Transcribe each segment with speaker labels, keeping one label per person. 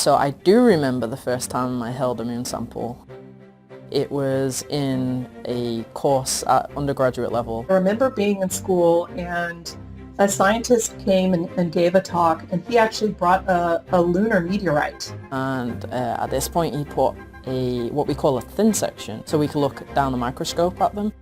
Speaker 1: So I do remember the first time I held a moon sample. It was in a course at undergraduate level.
Speaker 2: I remember being in school and a scientist came and gave a talk, and he actually brought a lunar meteorite.
Speaker 1: And at this point he put what we call a thin section, so we could look down the microscope at them.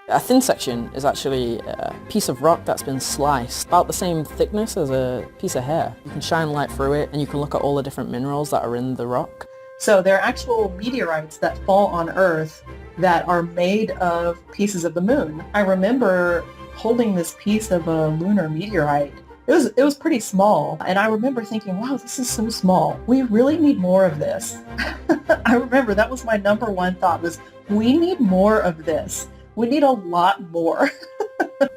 Speaker 1: A thin section is actually a piece of rock that's been sliced, about the same thickness as a piece of hair. You can shine light through it and you can look at all the different minerals that are in the rock.
Speaker 2: So they're actual meteorites that fall on Earth that are made of pieces of the moon. I remember holding this piece of a lunar meteorite. It was pretty small, and I remember thinking, wow, this is so small. We really need more of this. I remember that was my number one thought, was we need more of this. We need a lot more.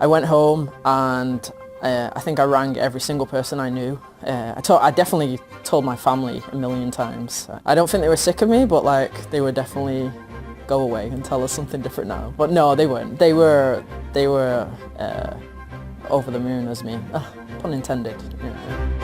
Speaker 1: I went home and I think I rang every single person I knew. I definitely told my family a million times. I don't think they were sick of me, but like they were definitely go away and tell us something different now. But no, they weren't. They were over the moon as me. Pun intended. You know.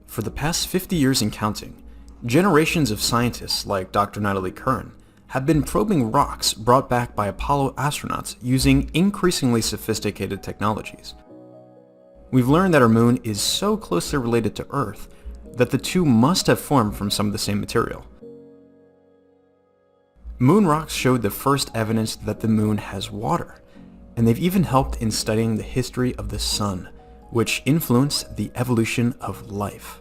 Speaker 3: For the past 50 years and counting, generations of scientists like Dr. Natalie Curran have been probing rocks brought back by Apollo astronauts using increasingly sophisticated technologies. We've learned that our moon is so closely related to Earth that the two must have formed from some of the same material. Moon rocks showed the first evidence that the moon has water, and they've even helped in studying the history of the sun, which influenced the evolution of life.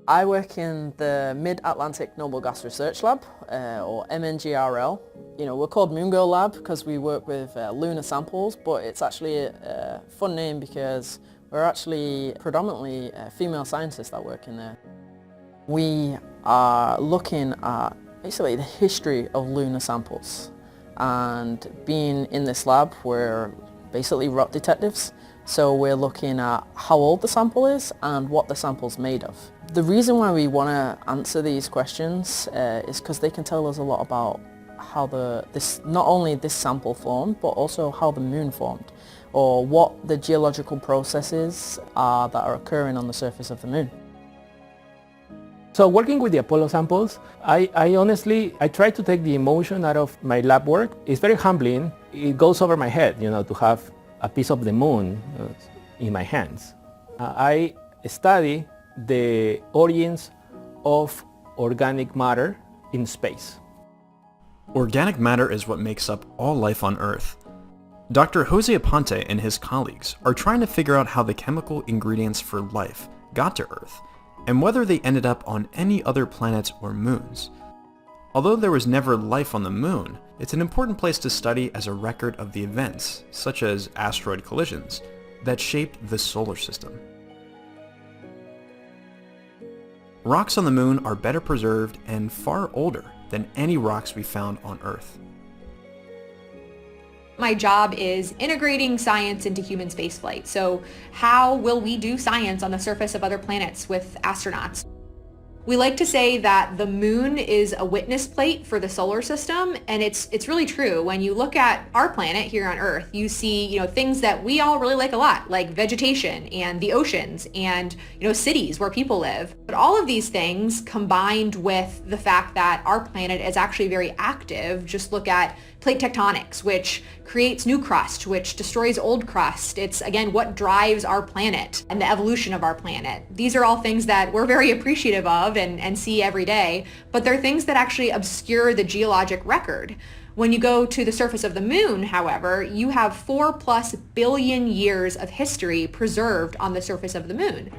Speaker 1: I work in the Mid-Atlantic Noble Gas Research Lab, or MNGRL. You know, we're called Moon Girl Lab because we work with lunar samples, but it's actually a fun name because we're actually predominantly female scientists that work in there. We are looking at basically the history of lunar samples, and being in this lab, we're basically rock detectives. So we're looking at how old the sample is and what the sample's made of. The reason why we want to answer these questions is because they can tell us a lot about how not only this sample formed, but also how the moon formed, or what the geological processes are that are occurring on the surface of the moon.
Speaker 4: So working with the Apollo samples, I honestly try to take the emotion out of my lab work. It's very humbling. It goes over my head, you know, to have a piece of the moon in my hands. I study the origins of organic matter in space.
Speaker 3: Organic matter is what makes up all life on Earth. Dr. Jose Aponte and his colleagues are trying to figure out how the chemical ingredients for life got to Earth, and whether they ended up on any other planets or moons. Although there was never life on the moon, it's an important place to study as a record of the events, such as asteroid collisions, that shaped the solar system. Rocks on the moon are better preserved and far older than any rocks we found on Earth.
Speaker 5: My job is integrating science into human spaceflight. So how will we do science on the surface of other planets with astronauts? We like to say that the moon is a witness plate for the solar system, and it's really true. When you look at our planet here on Earth, you see, you know, things that we all really like a lot, like vegetation and the oceans and, you know, cities where people live. But all of these things combined with the fact that our planet is actually very active, just look at plate tectonics, which creates new crust, which destroys old crust. It's, again, what drives our planet and the evolution of our planet. These are all things that we're very appreciative of and see every day, but they're things that actually obscure the geologic record. When you go to the surface of the moon, however, you have 4+ billion years of history preserved on the surface of the moon.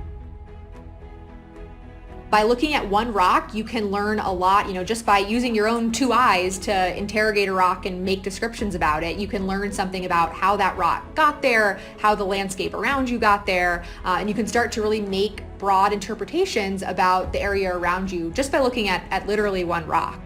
Speaker 5: By looking at one rock, you can learn a lot, you know, just by using your own two eyes to interrogate a rock and make descriptions about it. You can learn something about how that rock got there, how the landscape around you got there, and you can start to really make broad interpretations about the area around you just by looking at literally one rock.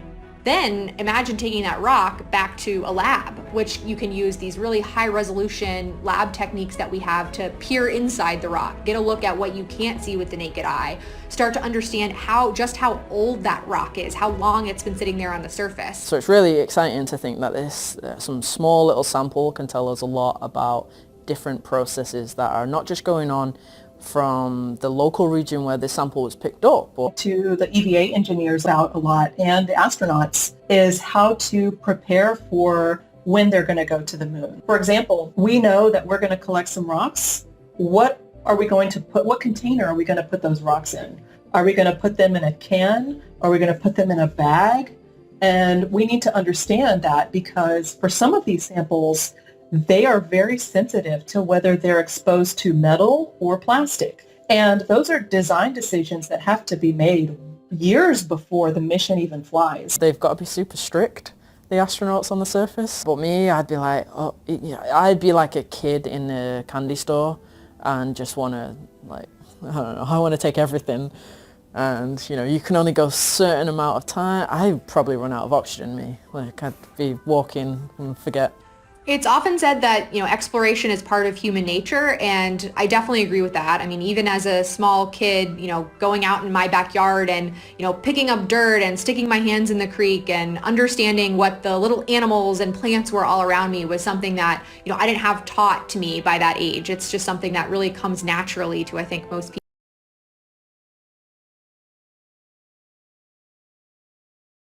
Speaker 5: Then imagine taking that rock back to a lab, which you can use these really high resolution lab techniques that we have to peer inside the rock, get a look at what you can't see with the naked eye, start to understand just how old that rock is, how long it's been sitting there on the surface.
Speaker 1: So it's really exciting to think that some small little sample can tell us a lot about different processes that are not just going on from the local region where the sample was picked up.
Speaker 2: To the EVA engineers out a lot and the astronauts is how to prepare for when they're going to go to the moon. For example, we know that we're going to collect some rocks. What container are we going to put those rocks in? Are we going to put them in a can? Are we going to put them in a bag? And we need to understand that because for some of these samples, they are very sensitive to whether they're exposed to metal or plastic. And those are design decisions that have to be made years before the mission even flies.
Speaker 1: They've got to be super strict, the astronauts on the surface. But me, I'd be like, I'd be like a kid in a candy store and just want to, I want to take everything. And, you can only go a certain amount of time. I'd probably run out of oxygen, I'd be walking and forget.
Speaker 5: It's often said that, exploration is part of human nature, and I definitely agree with that. I mean, even as a small kid, going out in my backyard and, picking up dirt and sticking my hands in the creek and understanding what the little animals and plants were all around me was something that, I didn't have taught to me by that age. It's just something that really comes naturally to, I think, most people.